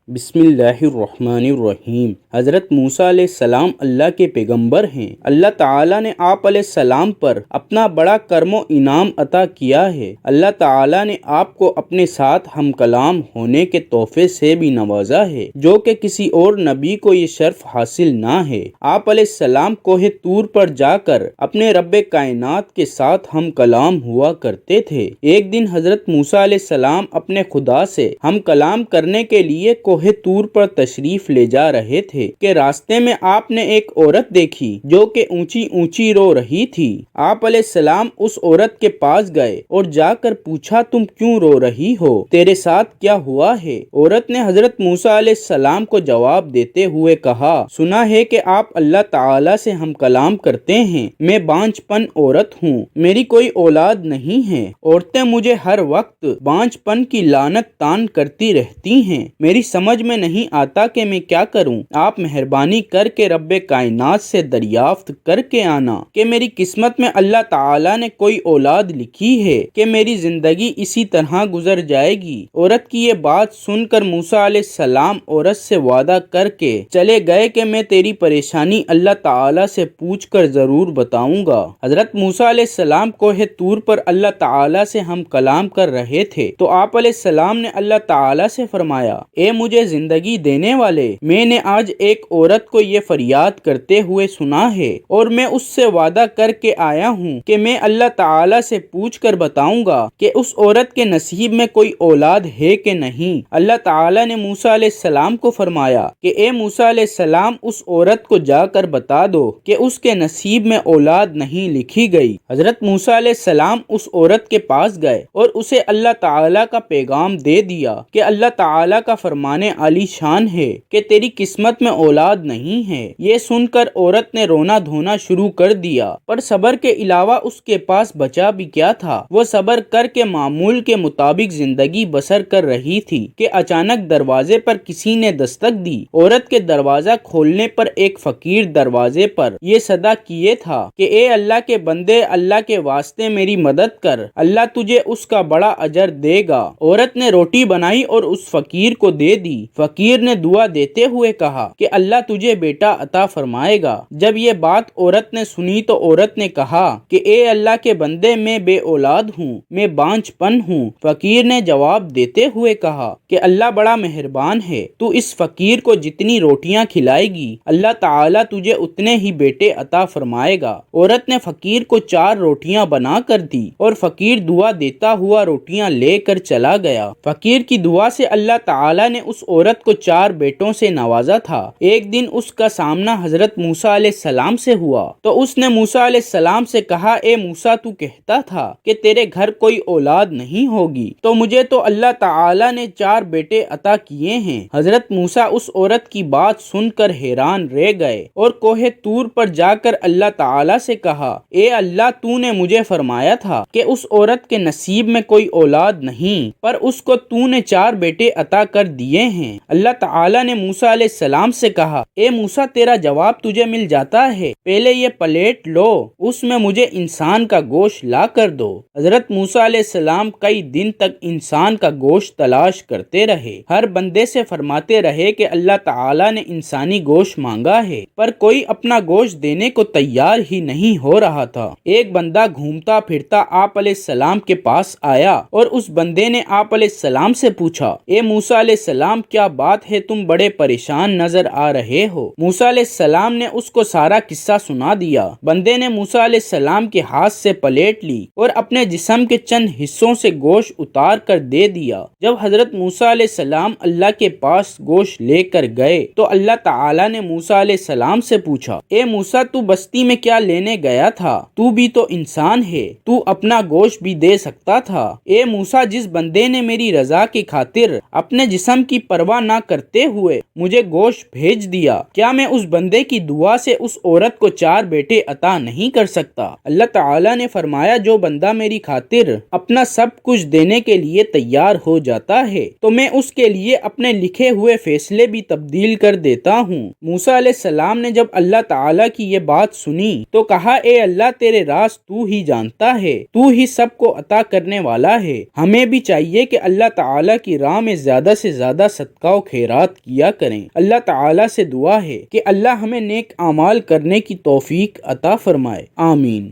بسم اللہ الرحمن الرحیم۔ حضرت موسیٰ علیہ السلام اللہ کے پیغمبر ہیں۔ اللہ تعالیٰ نے آپ علیہ السلام پر اپنا بڑا کرم و انعام عطا کیا ہے۔ اللہ تعالیٰ نے آپ کو اپنے ساتھ ہم کلام ہونے کے تحفے سے بھی نوازا ہے، جو کہ کسی اور نبی کو یہ شرف حاصل نہ ہے۔ آپ علیہ السلام کوہ طور پر جا کر اپنے رب کائنات کے ساتھ ہم کلام ہوا کرتے تھے۔ ایک دن حضرت موسیٰ علیہ السلام اپنے خدا سے ہم کلام کرنے کے لیے کوہ طور پر تشریف لے جا رہے تھے کہ راستے میں آپ نے ایک عورت دیکھی جو کہ اونچی اونچی رو رہی تھی۔ آپ علیہ السلام اس عورت کے پاس گئے اور جا کر پوچھا، تم کیوں رو رہی ہو؟ تیرے ساتھ کیا ہوا ہے؟ عورت نے حضرت موسیٰ علیہ السلام کو جواب دیتے ہوئے کہا، سنا ہے کہ آپ اللہ تعالی سے ہم کلام کرتے ہیں۔ میں بانجھ پن عورت ہوں، میری کوئی اولاد نہیں ہے۔ عورتیں مجھے ہر وقت بانجھ پن کی لعنت تان کرتی رہتی ہیں۔ میری سمجھ میں نہیں آتا کہ میں کیا کروں۔ آپ مہربانی کر کے رب کائنات سے دریافت کر کے آنا کہ میری قسمت میں اللہ تعالی نے کوئی اولاد لکھی ہے کہ میری زندگی اسی طرح گزر جائے گی۔ عورت کی یہ بات سن کر موسیٰ علیہ السلام عورت سے وعدہ کر کے چلے گئے کہ میں تیری پریشانی اللہ تعالی سے پوچھ کر ضرور بتاؤں گا۔ حضرت موسیٰ علیہ السلام کوہ طور پر اللہ تعالی سے ہم کلام کر رہے تھے تو آپ علیہ السلام نے اللہ تعالی سے فرمایا، اے مجھے زندگی دینے والے، میں نے آج ایک عورت کو یہ فریاد کرتے ہوئے سنا ہے اور میں اس سے وعدہ کر کے آیا ہوں کہ میں اللہ تعالی سے پوچھ کر بتاؤں گا کہ اس عورت کے نصیب میں کوئی اولاد ہے کہ نہیں۔ اللہ تعالی نے موسیٰ علیہ السلام کو فرمایا کہ اے موسیٰ علیہ السلام، اس عورت کو جا کر بتا دو کہ اس کے نصیب میں اولاد نہیں لکھی گئی۔ حضرت موسیٰ علیہ السلام اس عورت کے پاس گئے اور اسے اللہ تعالی کا پیغام دے دیا کہ اللہ تعالی کا فرمان عالی شان ہے کہ تیری قسمت میں اولاد نہیں ہے۔ یہ سن کر عورت نے رونا دھونا شروع کر دیا، پر صبر کے علاوہ اس کے پاس بچا بھی کیا تھا۔ وہ صبر کر کے معمول کے مطابق زندگی بسر کر رہی تھی کہ اچانک دروازے پر کسی نے دستک دی۔ عورت کے دروازہ کھولنے پر ایک فقیر دروازے پر یہ صدا کیے تھا کہ اے اللہ کے بندے، اللہ کے واسطے میری مدد کر، اللہ تجھے اس کا بڑا اجر دے گا۔ عورت نے روٹی بنائی اور اس فقیر کو دے دی۔ فقیر نے دعا دیتے ہوئے کہا کہ اللہ تجھے بیٹا عطا فرمائے گا۔ جب یہ بات عورت نے سنی تو عورت نے کہا کہ اے اللہ کے بندے، میں بے اولاد ہوں، میں بانجھ پن ہوں۔ فقیر نے جواب دیتے ہوئے کہا کہ اللہ بڑا مہربان ہے، تو اس فقیر کو جتنی روٹیاں کھلائے گی اللہ تعالی تجھے اتنے ہی بیٹے عطا فرمائے گا۔ عورت نے فقیر کو 4 روٹیاں بنا کر دی اور فقیر دعا دیتا ہوا روٹیاں لے کر چلا گیا۔ فقیر کی دعا سے اللہ تعالی نے اس عورت کو 4 بیٹوں سے نوازا تھا۔ ایک دن اس کا سامنا حضرت موسیٰ علیہ السلام سے ہوا تو اس نے موسیٰ علیہ السلام سے کہا، اے موسیٰ، تو کہتا تھا کہ تیرے گھر کوئی اولاد نہیں ہوگی، تو مجھے تو اللہ تعالی نے 4 بیٹے عطا کیے ہیں۔ حضرت موسیٰ اس عورت کی بات سن کر حیران رہ گئے اور کوہ طور پر جا کر اللہ تعالی سے کہا، اے اللہ، تو نے مجھے فرمایا تھا کہ اس عورت کے نصیب میں کوئی اولاد نہیں، پر اس کو تو نے 4 بیٹے عطا کر دیے ہیں۔ اللہ تعالی نے موسیٰ علیہ السلام سے کہا، اے موسیٰ، تیرا جواب تجھے مل جاتا ہے، پہلے یہ پلیٹ لو، اس میں مجھے انسان کا گوشت لا کر دو۔ حضرت موسیٰ علیہ السلام کئی دن تک انسان کا گوشت تلاش کرتے رہے، ہر بندے سے فرماتے رہے کہ اللہ تعالی نے انسانی گوشت مانگا ہے، پر کوئی اپنا گوشت دینے کو تیار ہی نہیں ہو رہا تھا۔ ایک بندہ گھومتا پھرتا آپ علیہ السلام کے پاس آیا اور اس بندے نے آپ علیہ السلام سے پوچھا، اے موسیٰ علیہ السلام، کیا بات ہے، تم بڑے پریشان نظر آ رہے ہو؟ موسیٰ علیہ السلام نے اس کو سارا قصہ سنا دیا۔ بندے نے موسیٰ علیہ السلام کے ہاتھ سے پلیٹ لی اور اپنے جسم کے چند حصوں سے گوشت اتار کر دے دیا۔ جب حضرت موسیٰ علیہ السلام اللہ کے پاس گوشت لے کر گئے تو اللہ تعالی نے موسیٰ علیہ السلام سے پوچھا، اے موسیٰ، تو بستی میں کیا لینے گیا تھا؟ تو بھی تو انسان ہے، تو اپنا گوشت بھی دے سکتا تھا۔ اے موسیٰ، جس بندے نے میری رضا کی خاطر اپنے جسم کی پرواہ نہ کرتے ہوئے مجھے گوشت بھیج دیا، کیا میں اس بندے کی دعا سے اس عورت کو 4 بیٹے عطا نہیں کر سکتا؟ اللہ تعالی نے فرمایا، جو بندہ میری خاطر اپنا سب کچھ دینے کے لیے تیار ہو جاتا ہے تو میں اس کے لیے اپنے لکھے ہوئے فیصلے بھی تبدیل کر دیتا ہوں۔ موسیٰ علیہ السلام نے جب اللہ تعالی کی یہ بات سنی تو کہا، اے اللہ، تیرے راز تو ہی جانتا ہے، تو ہی سب کو عطا کرنے والا ہے۔ ہمیں بھی چاہیے کہ اللہ تعالی کی راہ میں زیادہ سے زیادہ صدقہ و خیرات کیا کریں۔ اللہ تعالیٰ سے دعا ہے کہ اللہ ہمیں نیک اعمال کرنے کی توفیق عطا فرمائے، آمین۔